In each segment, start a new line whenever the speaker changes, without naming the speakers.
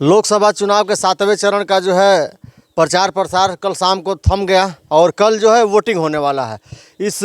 लोकसभा चुनाव के 7वें चरण का जो है प्रचार प्रसार कल शाम को थम गया और कल जो है वोटिंग होने वाला है। इस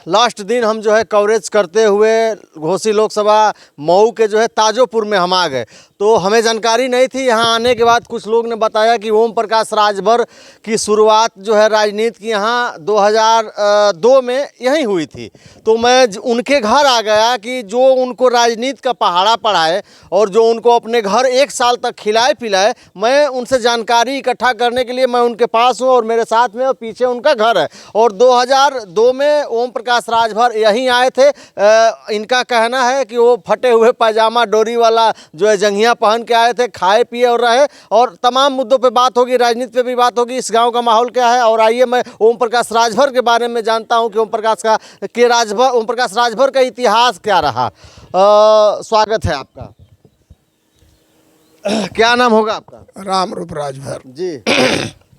लास्ट दिन हम जो है कवरेज करते हुए घोसी लोकसभा मऊ के जो है ताजोपुर में हम आ गए, तो हमें जानकारी नहीं थी। यहाँ आने के बाद कुछ लोग ने बताया कि ओम प्रकाश राजभर की शुरुआत जो है राजनीति की यहाँ 2002 में यहीं हुई थी। तो मैं उनके घर आ गया कि जो उनको राजनीति का पहाड़ा पढ़ाए और जो उनको अपने घर 1 साल तक खिलाए पिलाए, मैं उनसे जानकारी इकट्ठा करने के लिए मैं उनके पास हूँ और मेरे साथ में और पीछे उनका घर है। और 2002 में ओम प्रकाश राजभर यहीं आए थे। इनका कहना है कि वो फटे हुए पायजामा डोरी वाला जो है जंघिया पहन के आए थे, खाए पिए और रहे, और तमाम मुद्दों पे बात होगी, राजनीति पे भी बात होगी, इस गांव का माहौल क्या है। और आइए मैं ओम प्रकाश राजभर के बारे में जानता हूं कि ओम प्रकाश राजभर का इतिहास क्या रहा। स्वागत है आपका। क्या नाम होगा आपका?
रामरूप राजभर
जी।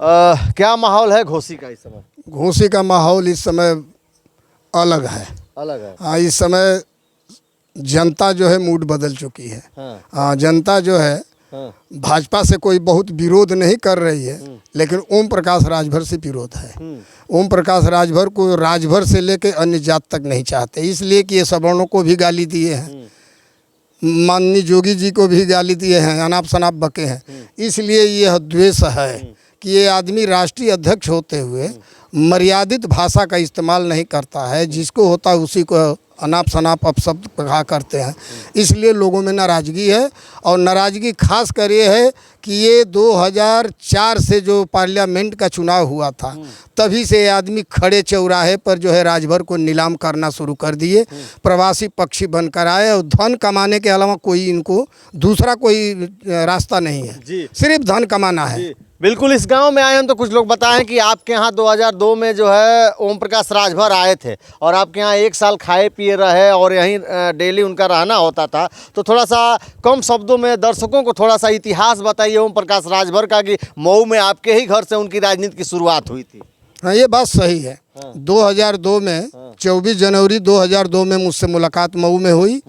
क्या माहौल है घोसी का इस समय?
घोसी का माहौल इस समय अलग है।
अलग है।
हाँ, इस समय जनता जो है मूड बदल चुकी है। हाँ, जनता जो है भाजपा से कोई बहुत विरोध नहीं कर रही है, लेकिन ओम प्रकाश राजभर से विरोध है। ओम प्रकाश राजभर को राजभर से लेकर अन्य जात तक नहीं चाहते, इसलिए कि ये सवर्णों को भी गाली दिए हैं, माननीय जोगी जी को भी गाली दिए हैं, अनाप शनाप बके हैं। इसलिए यह द्वेष है कि ये आदमी राष्ट्रीय अध्यक्ष होते हुए मर्यादित भाषा का इस्तेमाल नहीं करता है, जिसको होता है उसी को अनाप शनाप अपशब्द कहा करते हैं। इसलिए लोगों में नाराज़गी है, और नाराज़गी खास कर ये है कि ये 2004 से जो पार्लियामेंट का चुनाव हुआ था, तभी से ये आदमी खड़े चौराहे पर जो है राजभर को नीलाम करना शुरू कर दिए। प्रवासी पक्षी बनकर आए और धन कमाने के अलावा कोई इनको दूसरा कोई रास्ता नहीं है, सिर्फ धन कमाना है।
बिल्कुल। इस गांव में आए हम तो कुछ लोग बताएं कि आपके यहाँ 2002 में जो है ओम प्रकाश राजभर आए थे और आपके यहाँ 1 साल खाए पिए रहे और यहीं डेली उनका रहना होता था। तो थोड़ा सा कम शब्दों में दर्शकों को थोड़ा सा इतिहास बताइए ओम प्रकाश राजभर का, कि मऊ में आपके ही घर से उनकी राजनीति की शुरुआत हुई थी।
हाँ, ये बात सही है। 2002 में 24 जनवरी 2002 में मुझसे मुलाकात मऊ में हुई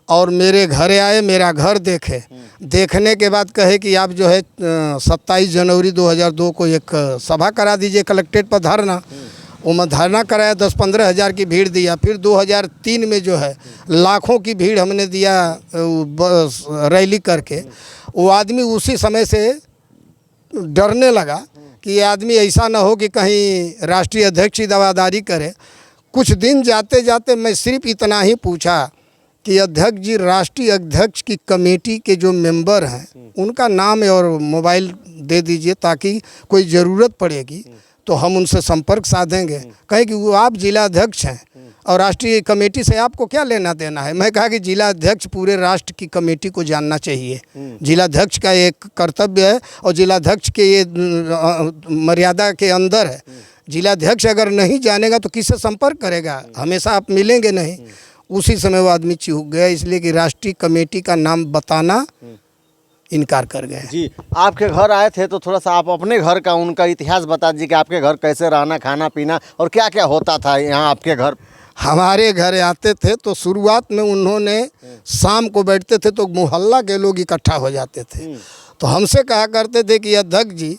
और मेरे घरे आए, मेरा घर देखे। देखने के बाद कहे कि आप जो है 27 जनवरी 2002 को एक सभा करा दीजिए कलेक्ट्रेट पर धरना। वो मैं धरना कराया, 10-15 हज़ार की भीड़ दिया। फिर 2003 में जो है लाखों की भीड़ हमने दिया रैली करके। वो आदमी उसी समय से डरने लगा कि ये आदमी ऐसा ना हो कि कहीं राष्ट्रीय अध्यक्ष की दवादारी करे। कुछ दिन जाते जाते मैं सिर्फ इतना ही पूछा कि अध्यक्ष जी, राष्ट्रीय अध्यक्ष की कमेटी के जो मेंबर हैं उनका नाम और मोबाइल दे दीजिए, ताकि कोई ज़रूरत पड़ेगी तो हम उनसे संपर्क साधेंगे। कहे कि वो आप जिला अध्यक्ष हैं और राष्ट्रीय कमेटी से आपको क्या लेना देना है। मैं कहा कि जिला अध्यक्ष पूरे राष्ट्र की कमेटी को जानना चाहिए, जिला अध्यक्ष का एक कर्तव्य है और जिला अध्यक्ष के ये मर्यादा के अंदर है। जिला अध्यक्ष अगर नहीं जानेगा तो किससे संपर्क करेगा, हमेशा आप मिलेंगे नहीं। उसी समय वो आदमी चूक गया, इसलिए कि राष्ट्रीय कमेटी का नाम बताना इनकार कर गए।
जी, आपके घर आए थे तो थोड़ा सा आप अपने घर का उनका इतिहास बता दीजिए कि आपके घर कैसे रहना, खाना पीना और क्या क्या होता था यहाँ आपके घर।
हमारे घर आते थे तो शुरुआत में उन्होंने शाम को बैठते थे तो मोहल्ला के लोग इकट्ठा हो जाते थे, तो हमसे कहा करते थे कि अध्यक्ष जी,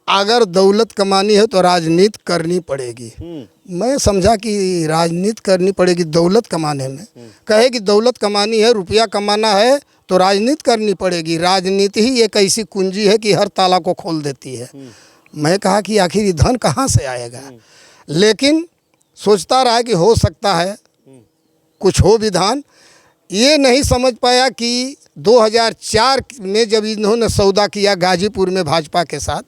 अगर दौलत कमानी है तो राजनीति करनी पड़ेगी। मैं समझा कि राजनीति करनी पड़ेगी दौलत कमाने में। कहे कि दौलत कमानी है, रुपया कमाना है तो राजनीति करनी पड़ेगी। राजनीति ही एक ऐसी कुंजी है कि हर ताला को खोल देती है। मैं कहा कि आखिर ये धन कहाँ से आएगा, लेकिन सोचता रहा कि हो सकता है कुछ हो विधान। ये नहीं समझ पाया कि 2004 में जब इन्होंने सौदा किया गाजीपुर में भाजपा के साथ,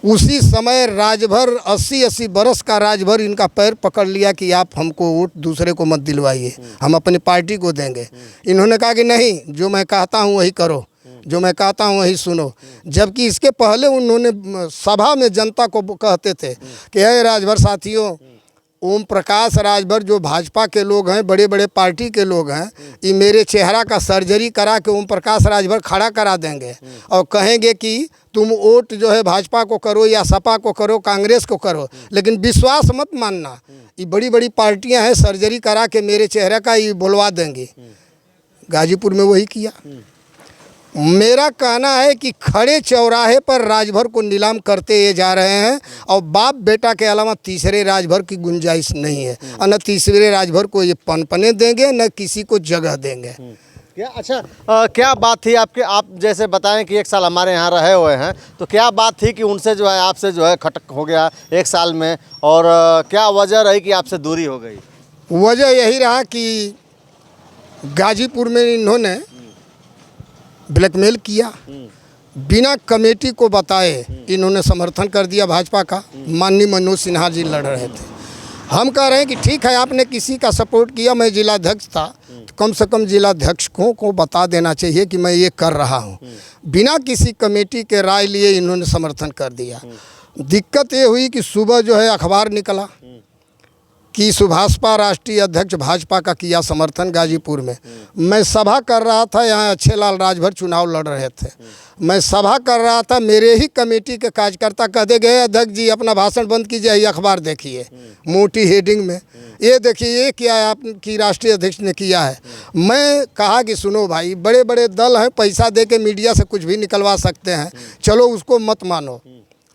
उसी समय राजभर 80-80 बरस का राजभर इनका पैर पकड़ लिया कि आप हमको वोट दूसरे को मत दिलवाइए, हम अपनी पार्टी को देंगे। इन्होंने कहा कि नहीं, जो मैं कहता हूँ वही करो, जो मैं कहता हूँ वही सुनो। जबकि इसके पहले उन्होंने सभा में जनता को कहते थे कि हे राजभर साथियों, ओम प्रकाश राजभर जो भाजपा के लोग हैं, बड़े बड़े पार्टी के लोग हैं, ये मेरे चेहरा का सर्जरी करा के ओम प्रकाश राजभर खड़ा करा देंगे और कहेंगे कि तुम वोट जो है भाजपा को करो या सपा को करो, कांग्रेस को करो, लेकिन विश्वास मत मानना, ये बड़ी बड़ी पार्टियां हैं, सर्जरी करा के मेरे चेहरे का ये बुलवा देंगे। गाजीपुर में वही किया। मेरा कहना है कि खड़े चौराहे पर राजभर को नीलाम करते ये जा रहे हैं और बाप बेटा के अलावा तीसरे राजभर की गुंजाइश नहीं है और न तीसरे राजभर को ये पनपने देंगे न किसी को जगह देंगे।
क्या अच्छा क्या बात थी आपके, आप जैसे बताएं कि 1 साल हमारे यहाँ रहे हुए हैं, तो क्या बात थी कि उनसे जो है आपसे जो है खटक हो गया 1 साल में, और क्या वजह रही कि आपसे दूरी हो गई?
वजह यही रहा कि गाजीपुर में इन्होंने ब्लैकमेल किया, बिना कमेटी को बताए इन्होंने समर्थन कर दिया भाजपा का। माननीय मनोज सिन्हा जी लड़ रहे थे। हम कह रहे हैं कि ठीक है आपने किसी का सपोर्ट किया, मैं जिलाध्यक्ष था तो कम से कम जिलाध्यक्षों को बता देना चाहिए कि मैं ये कर रहा हूँ। बिना किसी कमेटी के राय लिए इन्होंने समर्थन कर दिया। दिक्कत ये हुई कि सुबह जो है अखबार निकला कि सुभाषपा राष्ट्रीय अध्यक्ष भाजपा का किया समर्थन गाजीपुर में। मैं सभा कर रहा था, यहाँ अच्छे लाल राजभर चुनाव लड़ रहे थे, मैं सभा कर रहा था, मेरे ही कमेटी के कार्यकर्ता कहते गए अध्यक्ष जी अपना भाषण बंद कीजिए, ये अखबार देखिए मोटी हेडिंग में ये देखिए ये क्या है आपकी राष्ट्रीय अध्यक्ष ने किया है। मैं कहा कि सुनो भाई, बड़े बड़े दल हैं, पैसा दे के मीडिया से कुछ भी निकलवा सकते हैं, चलो उसको मत मानो,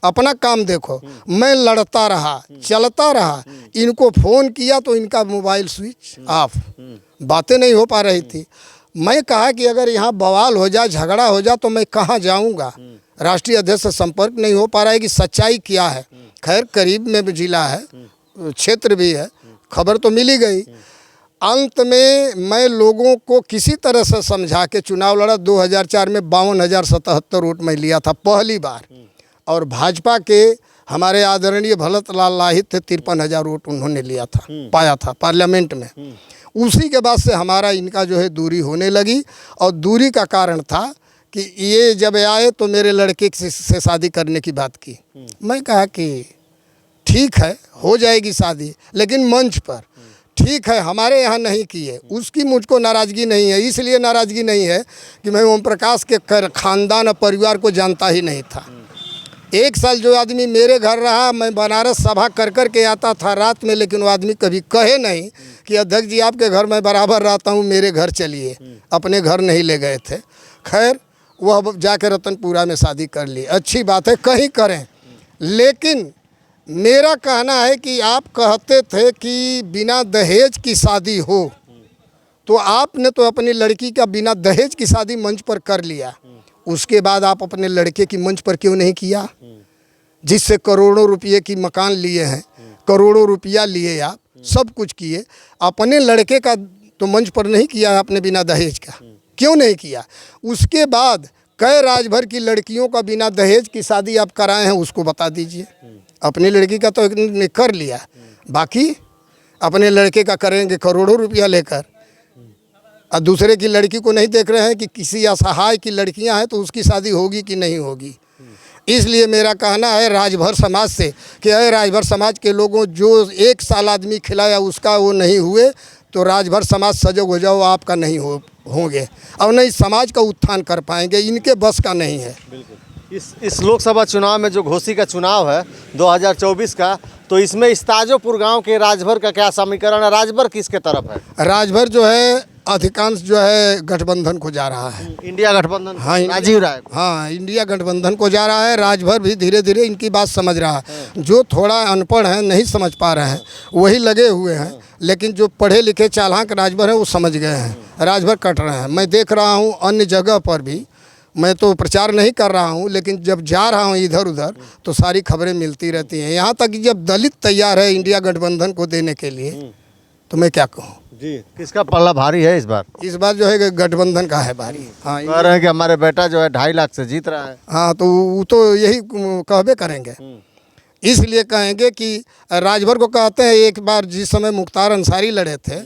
अपना काम देखो। मैं लड़ता रहा, चलता रहा, इनको फ़ोन किया तो इनका मोबाइल स्विच ऑफ, बातें नहीं हो पा रही थी। मैं कहा कि अगर यहाँ बवाल हो जाए, झगड़ा हो जाए तो मैं कहाँ जाऊँगा, राष्ट्रीय अध्यक्ष से संपर्क नहीं हो पा रहा है कि सच्चाई क्या है। खैर करीब में भी जिला है, क्षेत्र भी है, खबर तो मिल ही गई। अंत में मैं लोगों को किसी तरह से समझा के चुनाव लड़ा। 2004 में 52,077 वोट मैं लिया था पहली बार, और भाजपा के हमारे आदरणीय भरत लाल लाहित थे, 53,000 वोट उन्होंने लिया था, पाया था पार्लियामेंट में। उसी के बाद से हमारा इनका जो है दूरी होने लगी, और दूरी का कारण था कि ये जब आए तो मेरे लड़के से शादी करने की बात की। मैं कहा कि ठीक है हो जाएगी शादी, लेकिन मंच पर। ठीक है हमारे यहाँ नहीं किए, उसकी मुझको नाराज़गी नहीं है। इसलिए नाराज़गी नहीं है कि मैं ओम प्रकाश के खानदान और परिवार को जानता ही नहीं था। 1 साल जो आदमी मेरे घर रहा, मैं बनारस सभा कर कर के आता था रात में, लेकिन वो आदमी कभी कहे नहीं कि अध्यक्ष जी आपके घर मैं बराबर रहता हूँ, मेरे घर चलिए। अपने घर नहीं ले गए थे। खैर वह जाकर रतनपुरा में शादी कर ली, अच्छी बात है, कहीं करें। लेकिन मेरा कहना है कि आप कहते थे कि बिना दहेज की शादी हो, तो आपने तो अपनी लड़की का बिना दहेज की शादी मंच पर कर लिया, उसके बाद आप अपने लड़के की मंच पर क्यों नहीं किया, जिससे करोड़ों रुपये की मकान लिए हैं, करोड़ों रुपया लिए, आप सब कुछ किए, अपने लड़के का तो मंच पर नहीं किया आपने बिना दहेज का, क्यों नहीं किया? उसके बाद कई राजभर की लड़कियों का बिना दहेज की शादी आप कराए हैं, उसको बता दीजिए। अपनी लड़की का तो ने कर लिया, बाकी अपने लड़के का करेंगे करोड़ों रुपया लेकर, और दूसरे की लड़की को नहीं देख रहे हैं कि किसी असहाय की लड़कियां हैं तो उसकी शादी होगी कि नहीं होगी। इसलिए मेरा कहना है राजभर समाज से कि अरे राजभर समाज के लोगों, जो 1 साल आदमी खिलाया उसका वो नहीं हुए तो राजभर समाज सजग हो जाओ, आपका नहीं होंगे और नहीं समाज का उत्थान कर पाएंगे, इनके बस का नहीं है।
इस लोकसभा चुनाव में जो घोसी का चुनाव है 2024 का, तो इसमें इस ताजोपुर गांव के राजभर का क्या समीकरण है? राजभर किसके तरफ है?
राजभर जो है अधिकांश जो है गठबंधन को जा रहा है,
इंडिया गठबंधन।
हाँ,
राजीव राय।
हाँ, इंडिया गठबंधन को जा रहा है। राजभर भी धीरे धीरे इनकी बात समझ रहा है। जो थोड़ा अनपढ़ हैं, नहीं समझ पा रहे हैं, वही लगे हुए हैं, लेकिन जो पढ़े लिखे चालाक राजभर हैं वो समझ गए हैं, राजभर कट रहे हैं। मैं देख रहा हूँ अन्य जगह पर भी, मैं तो प्रचार नहीं कर रहा हूँ, लेकिन जब जा रहा हूँ इधर उधर तो सारी खबरें मिलती रहती हैं। यहाँ तक कि जब दलित तैयार है इंडिया गठबंधन को देने के लिए, तो मैं क्या कहूँ
जी। किसका पल्ला भारी है इस बार?
इस बार जो है गठबंधन का है भारी। हाँ,
कह रहे हैं कि हमारे बेटा जो है 2.5 लाख से जीत रहा है।
हाँ, तो वो तो यही कहबे करेंगे। इसलिए कहेंगे कि राजभर को कहते हैं, एक बार जिस समय मुख्तार अंसारी लड़े थे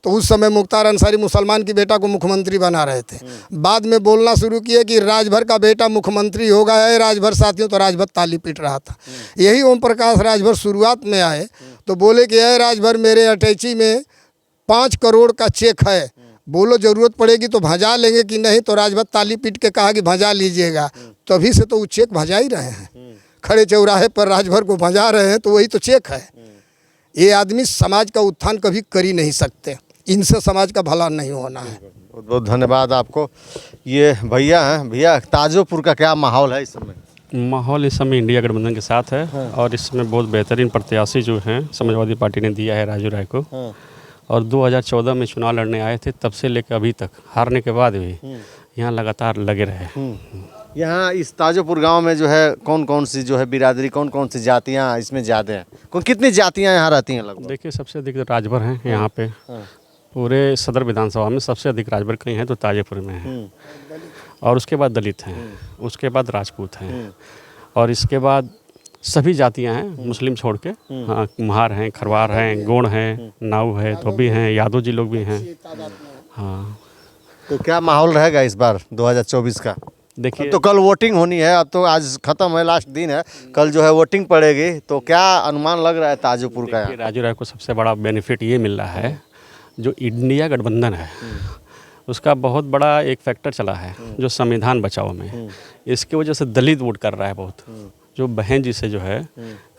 तो उस समय मुख्तार अंसारी मुसलमान की बेटा को मुख्यमंत्री बना रहे थे। बाद में बोलना शुरू किए कि राजभर का बेटा मुख्यमंत्री होगा है राजभर साथियों, तो राजभर ताली पीट रहा था। यही ओम प्रकाश राजभर शुरुआत में आए तो बोले कि अरे राजभर मेरे अटैची में 5 करोड़ का चेक है, बोलो ज़रूरत पड़ेगी तो भजा लेंगे कि नहीं, तो राजभर ताली पीट के कहा कि भजा लीजिएगा। तभी से तो वो चेक भजा ही रहे हैं, खड़े चौराहे पर राजभर को भजा रहे हैं, तो वही तो चेक है। ये आदमी समाज का उत्थान कभी कर ही नहीं सकते। इनसे समाज का भला नहीं होना है।
बहुत बहुत धन्यवाद आपको। ये भैया हैं। भैया, ताजोपुर का क्या माहौल है इस समय?
माहौल इस समय इंडिया गठबंधन के साथ है और इसमें बहुत बेहतरीन प्रत्याशी जो हैं समाजवादी पार्टी ने दिया है राजू राय को। और 2014 में चुनाव लड़ने आए थे, तब से लेकर अभी तक हारने के बाद भी यहाँ लगातार लगे रहे।
यहाँ इस ताजोपुर गांव में जो है कौन कौन सी जो है बिरादरी, कौन कौन सी जातियाँ इसमें ज़्यादा हैं? कितनी जातियाँ यहाँ रहती हैं लगभग?
देखिए, सबसे अधिक राजभर हैं यहाँ पे। पूरे सदर विधानसभा में सबसे अधिक राजभर कहीं हैं तो ताजोपुर में हैं। और उसके बाद दलित हैं, उसके बाद राजपूत हैं, और इसके बाद सभी जातियां हैं मुस्लिम छोड़ के। हाँ, कुम्हार हैं, खरवार हैं, गोंड हैं, नाऊ है, धोबी हैं, यादव जी लोग भी हैं। हाँ,
तो क्या माहौल रहेगा इस बार 2024 का?
देखिए,
अब तो कल वोटिंग होनी है, अब तो आज ख़त्म है, लास्ट दिन है, कल जो है वोटिंग पड़ेगी, तो क्या अनुमान लग रहा है ताजोपुर का?
राजू राय को सबसे बड़ा बेनिफिट ये मिल रहा है, जो इंडिया गठबंधन है उसका बहुत बड़ा एक फैक्टर चला है जो संविधान बचाओ में। इसकी वजह से दलित वोट कर रहा है बहुत। जो बहन जी से जो है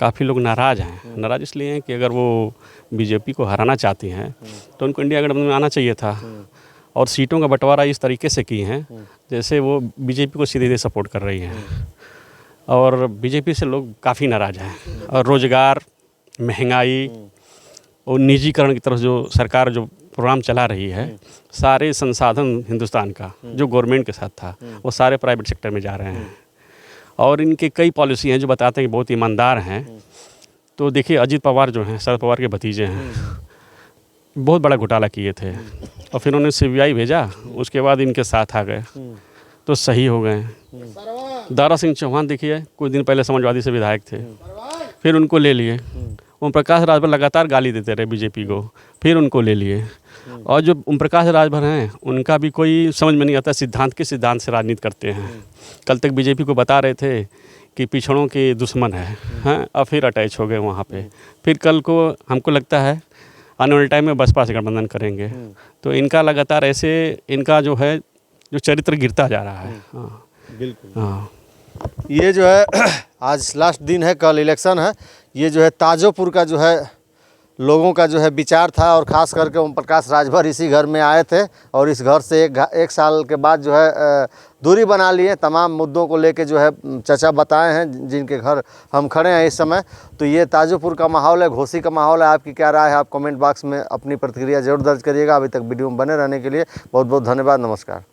काफ़ी लोग नाराज़ हैं। नाराज़ इसलिए हैं कि अगर वो बीजेपी को हराना चाहती हैं तो उनको इंडिया गठबंधन में आना चाहिए था। और सीटों का बंटवारा इस तरीके से की हैं जैसे वो बीजेपी को सीधे सीधे सपोर्ट कर रही हैं। और बीजेपी से लोग काफ़ी नाराज़ हैं। और रोज़गार, महंगाई और निजीकरण की तरफ जो सरकार जो प्रोग्राम चला रही है, सारे संसाधन हिंदुस्तान का जो गवर्नमेंट के साथ था वो सारे प्राइवेट सेक्टर में जा रहे हैं। और इनके कई पॉलिसी हैं जो बताते हैं कि बहुत ईमानदार हैं। तो देखिए, अजीत पवार जो हैं, शरद पवार के भतीजे हैं, बहुत बड़ा घोटाला किए थे और फिर उन्होंने CBI भेजा, उसके बाद इनके साथ आ गए तो सही हो गए। दारा सिंह चौहान देखिए, कुछ दिन पहले समाजवादी से विधायक थे, फिर उनको ले लिए। ओम प्रकाश राजभर लगातार गाली देते रहे बीजेपी को, फिर उनको ले लिए। और जो ओम प्रकाश राजभर हैं उनका भी कोई समझ में नहीं आता, सिद्धांत के सिद्धांत से राजनीति करते हैं। कल तक बीजेपी को बता रहे थे कि पिछड़ों के दुश्मन है, हाँ, और फिर अटैच हो गए वहाँ पे। फिर कल को हमको लगता है आने वाले टाइम में बसपा से गठबंधन करेंगे। तो इनका लगातार ऐसे इनका जो है जो चरित्र गिरता जा रहा है। हाँ,
बिल्कुल।
हाँ,
ये जो है आज लास्ट दिन है, कल इलेक्शन है। ये जो है ताजोपुर का जो है लोगों का जो है विचार था, और ख़ास करके ओम प्रकाश राजभर इसी घर में आए थे और इस घर से एक साल के बाद जो है दूरी बना लिए। तमाम मुद्दों को लेके जो है चर्चा बताए हैं जिनके घर हम खड़े हैं इस समय। तो ये ताजोपुर का माहौल है, घोसी का माहौल है। आपकी क्या राय है? आप कमेंट बॉक्स में अपनी प्रतिक्रिया जरूर दर्ज करिएगा। अभी तक वीडियो में बने रहने के लिए बहुत बहुत धन्यवाद। नमस्कार।